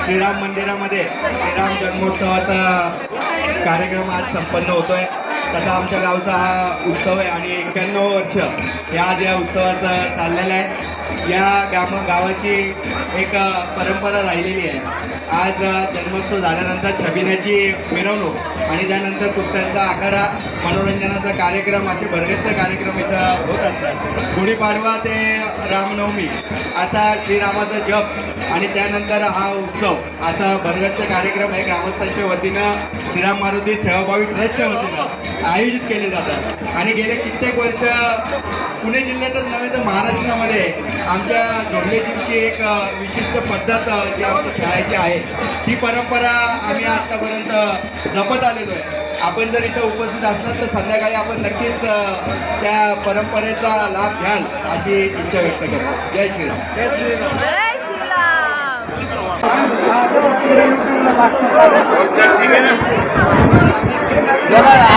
श्रीराम मंदिरामध्ये श्रीराम जन्मोत्सवाचा कार्यक्रम आज संपन्न होतोय। तसा आमच्या गावचा हा उत्सव आहे आणि 91 वर्ष आज या उत्सवाचं चाललेलं आहे। या गावाची एक परंपरा राहिलेली आहे। आज जन्मोत्सव झाल्यानंतर छबिन्याची मिरवणूक आणि त्यानंतर कुस्त्यांचा आखाडा, मनोरंजनाचा कार्यक्रम असे भरगच्च कार्यक्रम इथं होत असतात। गुढीपाडवा ते रामनवमी असा श्रीरामाचा जप आणि त्यानंतर हा उत्सव असा भरगच्च कार्यक्रम हे ग्रामस्थांच्या वतीनं श्रीराम मारुती सेवाभावी ट्रस्टच्या वतीनं आयोजित केले जातात। आणि गेले कित्येक वर्ष पुणे जिल्ह्यातच नव्हे तर महाराष्ट्रामध्ये आमच्या जोडलेजींची एक विशिष्ट पद्धत जी आमची खेळायची आहे ही परंपरा आम्ही आतापर्यंत जपत आलेलो आहे। आपण जर इथं उपस्थित असलात तर संध्याकाळी आपण नक्कीच त्या परंपरेचा लाभ घ्याल अशी इच्छा व्यक्त करतो। जय श्रीराम। जय श्रीराम। जय श्रीराम।